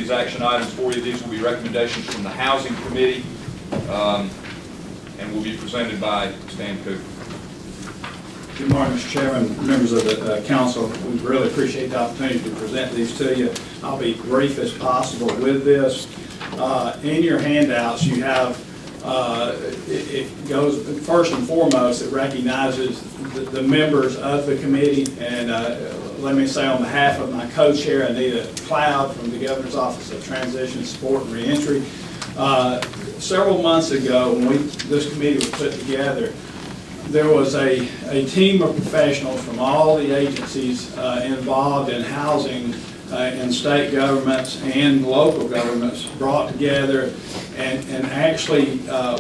these action items for you. These will be recommendations from the Housing Committee and will be presented by Stan Cooper. Good morning, Mr. Chairman, members of the council. We really appreciate the opportunity to present these to you. I'll be brief as possible with this. In your handouts, you have, it goes first and foremost, it recognizes the members of the committee, and let me say on behalf of my co-chair, Anita Cloud, from the Governor's Office of Transition, Support, and Reentry. Several months ago, when this committee was put together, there was a team of professionals from all the agencies involved in housing in state governments and local governments brought together and actually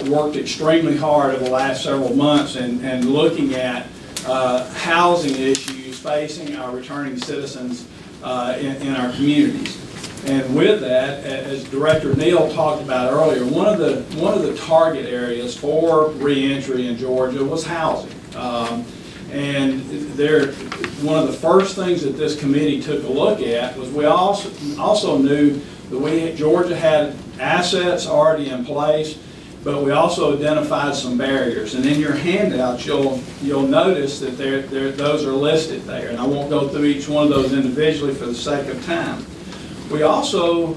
worked extremely hard over the last several months and looking at housing issues facing our returning citizens in our communities. And with that, as Director Neal talked about earlier, one of the target areas for reentry in Georgia was housing. And one of the first things that this committee took a look at was we also knew that Georgia had assets already in place, but we also identified some barriers. And in your handouts, you'll notice that those are listed there. And I won't go through each one of those individually for the sake of time. We also,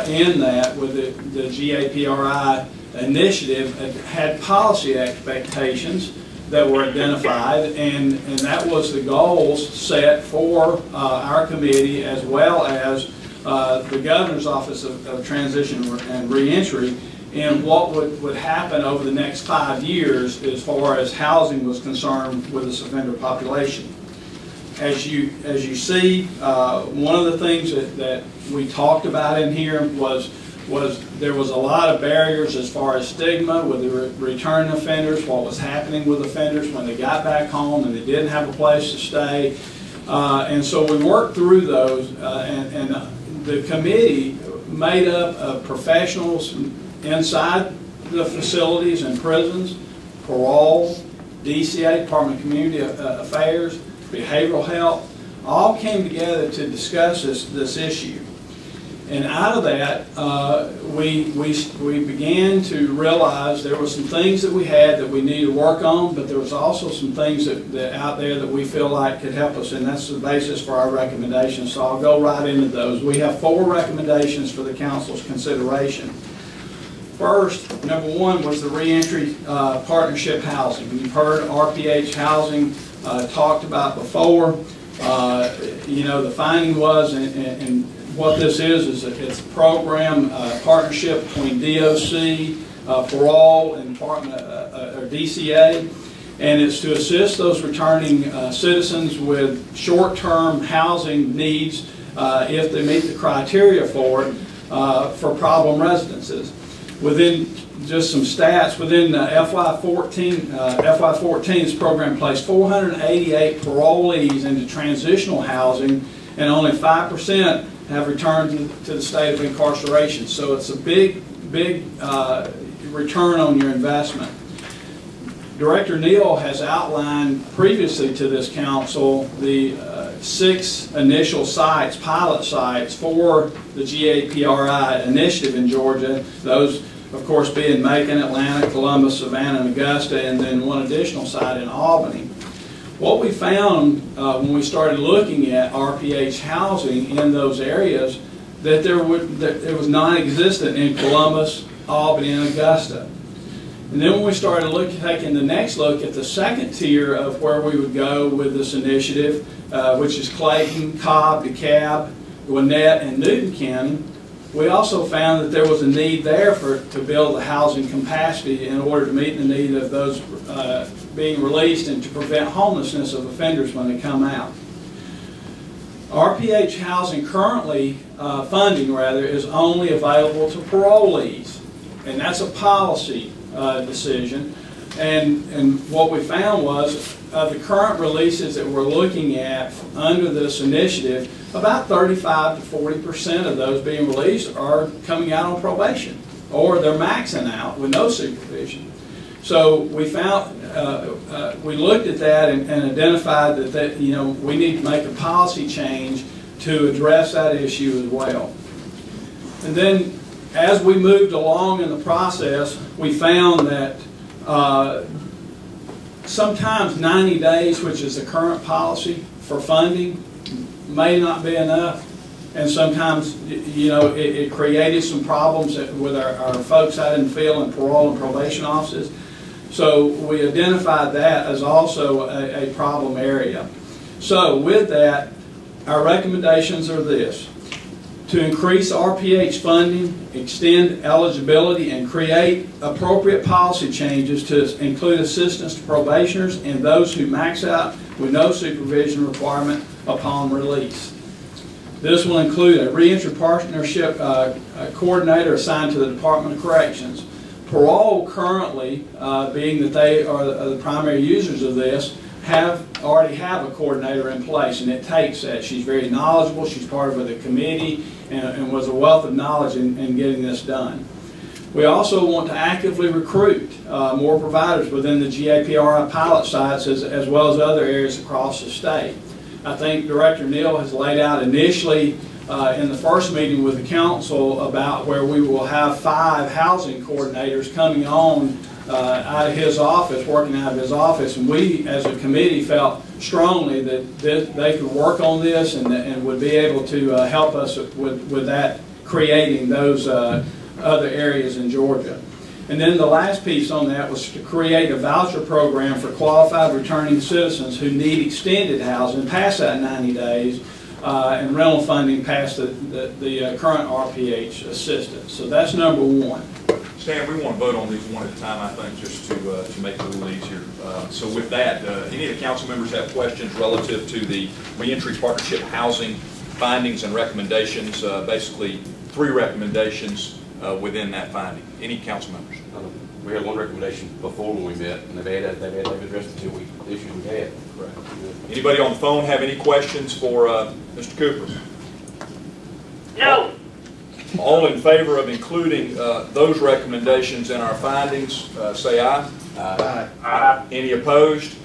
in that, with the GAPRI initiative, had policy expectations that were identified, and that was the goals set for our committee as well as the Governor's Office of Transition and Reentry and what would happen over the next 5 years as far as housing was concerned with this offender population. As you see, one of the things that we talked about in here was there was a lot of barriers as far as stigma with the returning offenders, what was happening with offenders when they got back home and they didn't have a place to stay. And so we worked through those, and the committee made up of professionals inside the facilities and prisons, parole, DCA, Department of Community Affairs, behavioral health, all came together to discuss this issue. And out of that, we began to realize there were some things that we had that we needed to work on, but there was also some things that out there that we feel like could help us, and that's the basis for our recommendations. So I'll go right into those. We have 4 recommendations for the council's consideration. First, number 1 was the reentry partnership housing. You've heard RPH housing talked about before. You know, the finding was, and what this is it's a program partnership between DOC, parole, and Department or DCA, and it's to assist those returning citizens with short-term housing needs if they meet the criteria for it for problem residences. Within just some stats, within FY14, this program placed 488 parolees into transitional housing, and only 5% have returned to the state of incarceration. So it's a big return on your investment. Director Neal has outlined previously to this council the 6 initial sites, pilot sites, for the GAPRI initiative in Georgia. Those, of course, being Macon, Atlanta, Columbus, Savannah, and Augusta, and then 1 additional site in Albany. What we found when we started looking at RPH housing in those areas, that it was non-existent in Columbus, Albany, and Augusta. And then when we started taking the next look at the second tier of where we would go with this initiative, which is Clayton, Cobb, DeKalb, Gwinnett, and Newton County, we also found that there was a need there to build the housing capacity in order to meet the need of those being released and to prevent homelessness of offenders when they come out. RPH housing currently, funding rather, is only available to parolees, and that's a policy decision. And what we found was the current releases that we're looking at under this initiative, about 35 to 40% of those being released are coming out on probation, or they're maxing out with no supervision. So we found, we looked at that and identified that you know, we need to make a policy change to address that issue as well. And then as we moved along in the process, we found that sometimes 90 days, which is the current policy for funding, may not be enough. And sometimes, you know, it created some problems with our folks out in the field in parole and probation offices. So we identified that as also a problem area. So with that, our recommendations are this: to increase RPH funding, extend eligibility, and create appropriate policy changes to include assistance to probationers and those who max out with no supervision requirement upon release. This will include a reentry partnership coordinator assigned to the Department of Corrections. Parole currently, being that they are the primary users of this, already have a coordinator in place, and it takes that. She's very knowledgeable, she's part of the committee, and was a wealth of knowledge in getting this done. We also want to actively recruit more providers within the GAPRI pilot sites as well as other areas across the state. I think Director Neal has laid out initially in the first meeting with the council about where we will have 5 housing coordinators coming on out of his office, working out of his office, and we as a committee felt strongly that they could work on this and would be able to help us with that, creating those other areas in Georgia. And then the last piece on that was to create a voucher program for qualified returning citizens who need extended housing past that 90 days and rental funding past the current RPH assistance. So that's number 1. Stan, we want to vote on these one at a time, I think, just to make it a little easier. So with that, any of the council members have questions relative to the reentry partnership housing findings and recommendations, basically 3 recommendations within that finding. Any council members? We had 1 recommendation before when we met, and they've addressed the 2 issues we had. Correct. Anybody on the phone have any questions for Mr. Cooper? No. All in favor of including those recommendations in our findings, say aye. Aye. Aye. Any opposed?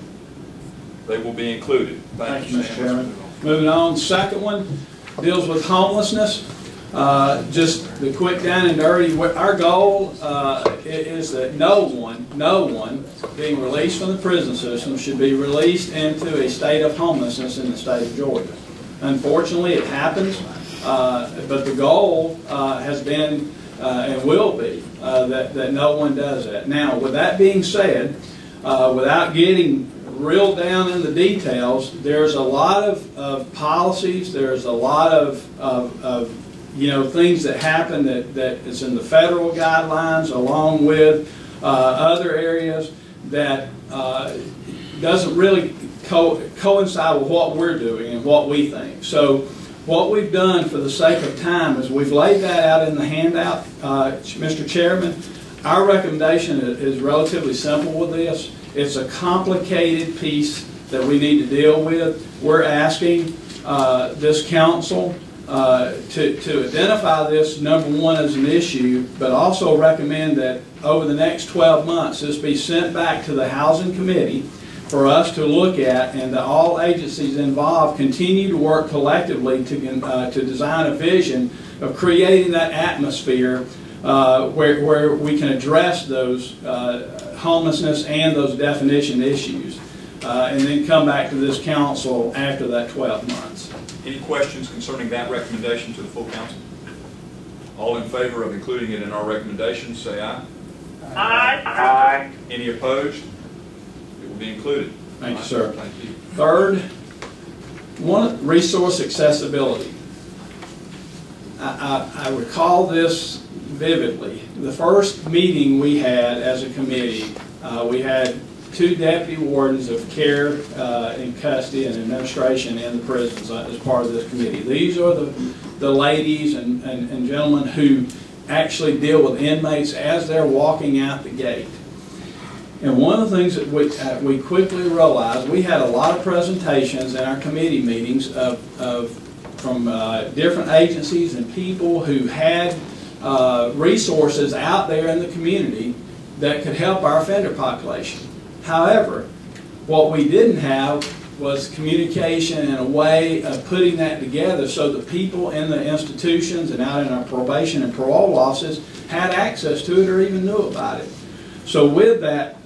They will be included. Thank you, Mr. Chairman. Moving on, second one deals with homelessness. Just the quick down and dirty, our goal is that no one being released from the prison system should be released into a state of homelessness in the state of Georgia. Unfortunately, it happens, but the goal has been and will be that no one does that. Now, with that being said, without getting real down in the details, there's a lot of policies, there's a lot of you know, things that happen that is in the federal guidelines, along with other areas that doesn't really coincide with what we're doing and what we think. So what we've done for the sake of time is we've laid that out in the handout, Mr. Chairman. Our recommendation is relatively simple with this. It's a complicated piece that we need to deal with. We're asking this council to identify this, number 1, as an issue, but also recommend that over the next 12 months this be sent back to the Housing Committee for us to look at, and that all agencies involved continue to work collectively to design a vision of creating that atmosphere where we can address those homelessness and those definition issues, and then come back to this council after that 12 months. Any questions concerning that recommendation to the full council? All in favor of including it in our recommendations, say aye. Aye. Aye. Any opposed? It will be included. Thank you, sir. Thank you. Third, resource accessibility. I recall this vividly. The first meeting we had as a committee, we had 2 deputy wardens of care and custody and administration in the prisons as part of this committee. These are the ladies and gentlemen who actually deal with inmates as they're walking out the gate. And one of the things that we quickly realized, we had a lot of presentations in our committee meetings from different agencies and people who had resources out there in the community that could help our offender population. However, what we didn't have was communication and a way of putting that together so that people in the institutions and out in our probation and parole offices had access to it or even knew about it. So with that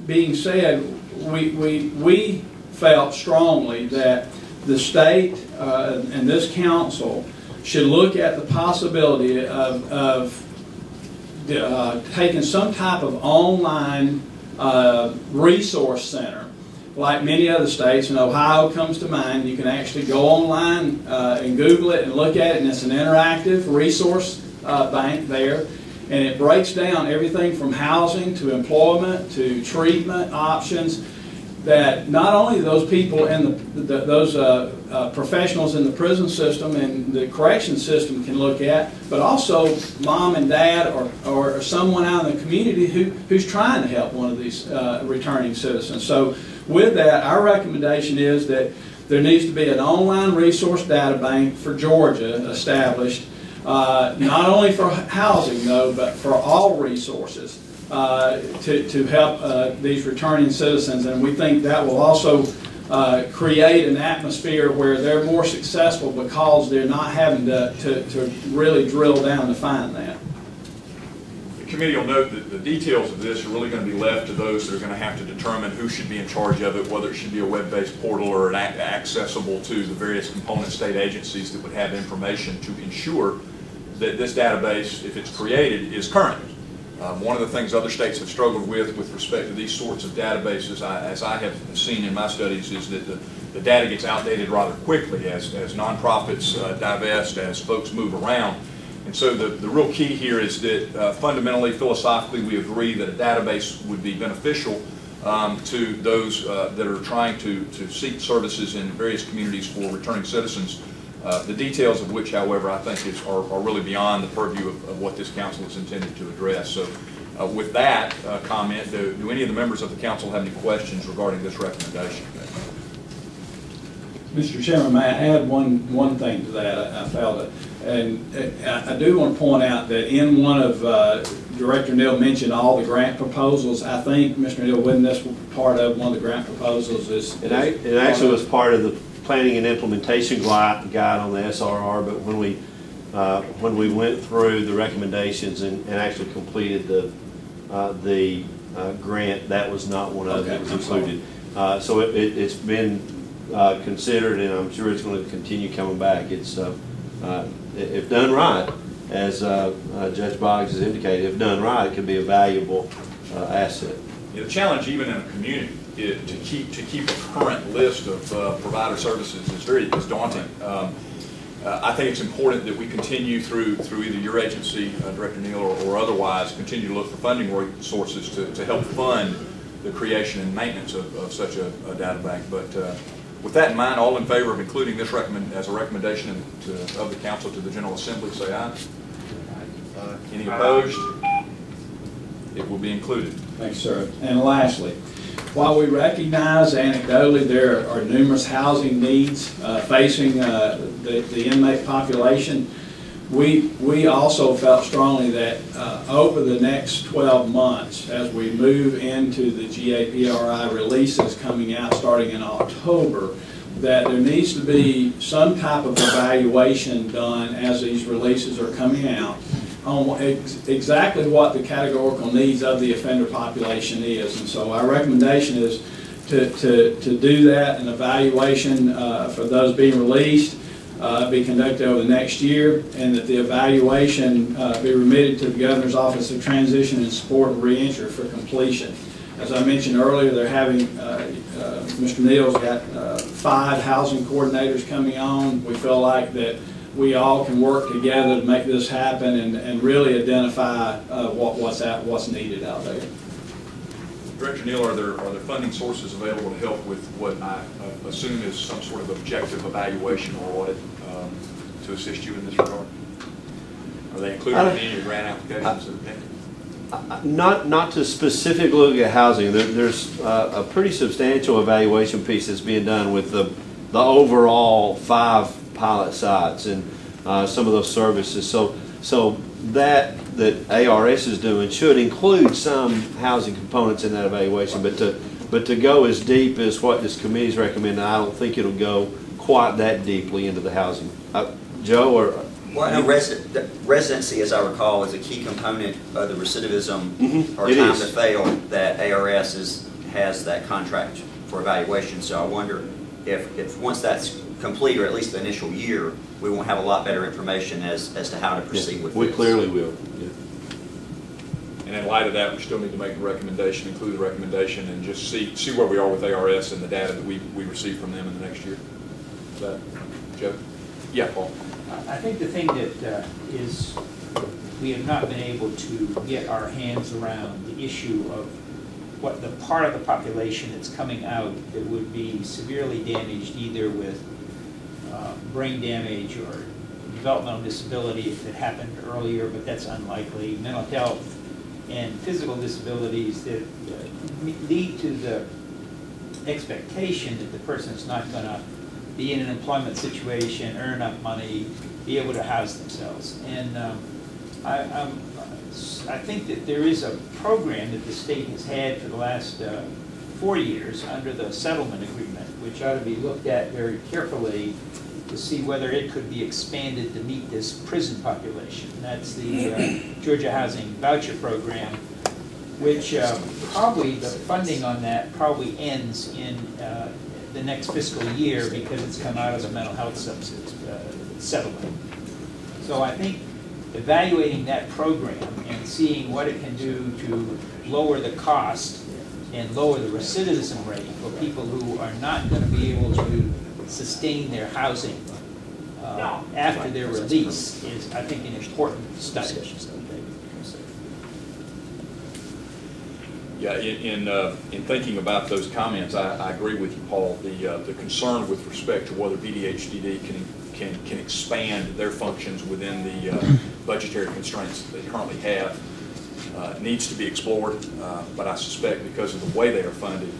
being said, we felt strongly that the state and this council should look at the possibility of taking some type of online resource center. Like many other states, and Ohio comes to mind, you can actually go online and Google it and look at it, and it's an interactive resource bank there. And it breaks down everything from housing to employment to treatment options that not only those people in those professionals in the prison system and the correction system can look at, but also mom and dad or someone out in the community who's trying to help one of these returning citizens. So with that, our recommendation is that there needs to be an online resource data bank for Georgia established, not only for housing though, but for all resources to help these returning citizens. And we think that will also create an atmosphere where they're more successful because they're not having to really drill down to find that. The committee will note that the details of this are really going to be left to those that are going to have to determine who should be in charge of it, whether it should be a web-based portal or accessible to the various component state agencies that would have information to ensure that this database, if it's created, is current. One of the things other states have struggled with respect to these sorts of databases, as I have seen in my studies, is that the data gets outdated rather quickly as nonprofits divest, as folks move around. And so the real key here is that fundamentally, philosophically, we agree that a database would be beneficial to those that are trying to seek services in various communities for returning citizens. The details of which, however, I think are really beyond the purview of what this council is intended to address. So with that comment, do any of the members of the council have any questions regarding this recommendation? Mr. Chairman, may I add one thing to that? I felt it. And I do want to point out that in one of Director Neal mentioned all the grant proposals. I think, Mr. Neal, wasn't this part of one of the grant proposals? It actually was part of the planning and implementation guide on the SRR, but when we went through the recommendations and actually completed the grant, that was not one of them that was included. So it's been considered, and I'm sure it's going to continue coming back. It's if done right, as Judge Boggs has indicated, if done right, it could be a valuable asset. Yeah, the challenge, even in a community, to keep a current list of provider services is daunting. I think it's important that we continue through either your agency, Director Neal, or otherwise, continue to look for funding sources to help fund the creation and maintenance of such a data bank. But with that in mind, all in favor of including this as a recommendation of the council to the General Assembly, say aye. Aye. Any opposed? It will be included. Thanks, sir. And lastly, while we recognize anecdotally there are numerous housing needs facing the inmate population, we also felt strongly that over the next 12 months, as we move into the GAPRI releases coming out starting in October, that there needs to be some type of evaluation done as these releases are coming out on exactly what the categorical needs of the offender population is. And so our recommendation is to do that, an evaluation for those being released be conducted over the next year, and that the evaluation be remitted to the Governor's Office of Transition and Support and Reentry for completion. As I mentioned earlier, they're having, Mr. Neal's got 5 housing coordinators coming on. We feel like that we all can work together to make this happen and really identify what's needed out there. Director Neal, are there funding sources available to help with what I assume is some sort of objective evaluation or audit to assist you in this regard? Are they included in any of your grant applications that are pending? Not to specifically look at housing. There's a pretty substantial evaluation piece that's being done with the overall 5 pilot sites and some of those services. So that ARS is doing should include some housing components in that evaluation, but But to go as deep as what this committee's recommending, I don't think it'll go quite that deeply into the housing. Joe, or? Well, I know residency, as I recall, is a key component of the recidivism or It time is. to fail that ARS has that contract for evaluation. So I wonder if once that's complete, or at least the initial year, we won't have a lot better information as to how to proceed with this. We clearly will. Yeah. And in light of that, we still need to make the recommendation, include the recommendation, and just see where we are with ARS and the data that we receive from them in the next year. Is that, Joe? Yeah, Paul. I think the thing that is, we have not been able to get our hands around the issue of what the part of the population that's coming out that would be severely damaged either with brain damage or developmental disability if it happened earlier, but that's unlikely, mental health, and physical disabilities that lead to the expectation that the person's not going to be in an employment situation, earn enough money, be able to house themselves. And I think that there is a program that the state has had for the last 4 years under the settlement agreement, which ought to be looked at very carefully to see whether it could be expanded to meet this prison population. That's the Georgia Housing Voucher Program, which probably the funding on that probably ends in the next fiscal year because it's come out of the mental health settlement. So I think evaluating that program and seeing what it can do to lower the cost and lower the recidivism rate for people who are not going to be able to sustain their housing after their release is, I think, an important study. Yeah, in thinking about those comments, I agree with you, Paul. The concern with respect to whether BDHDD can expand their functions within the budgetary constraints that they currently have needs to be explored. But I suspect because of the way they are funded,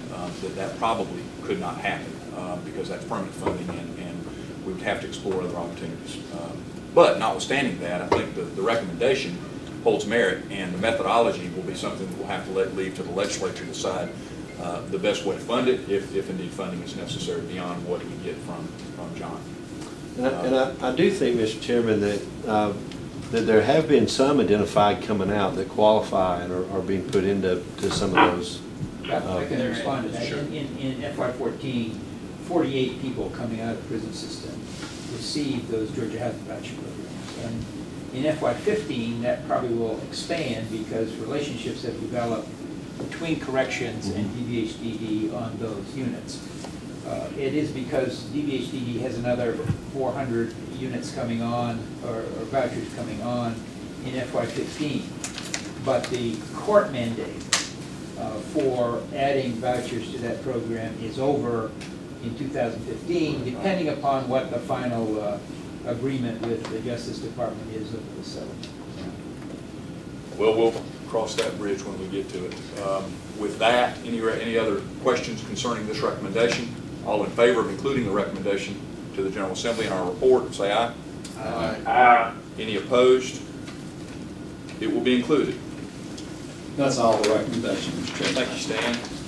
that probably could not happen because that's permanent funding, and we would have to explore other opportunities. But notwithstanding that, I think the recommendation holds merit, and the methodology will be something that we'll have to leave to the legislature to decide the best way to fund it, if indeed funding is necessary beyond what we get from John. And I do think, Mr. Chairman, that there have been some identified coming out that qualify and are being put into some of those. I can respond to that. Sure. In FY14, 48 people coming out of the prison system received those Georgia Housing Voucher programs. And in FY15, that probably will expand because relationships have developed between corrections and DVHDD on those units. It is because DVHDD has another 400 units coming on, or vouchers coming on in FY15. But the court mandate for adding vouchers to that program is over in 2015, depending upon what the final agreement with the Justice Department is over the settlement. Well, we'll cross that bridge when we get to it. With that, any other questions concerning this recommendation? All in favor of including the recommendation to the General Assembly in our report, say aye. Aye. Any opposed? It will be included. That's all the recommendations, Mr. Chairman. Thank you, Stan.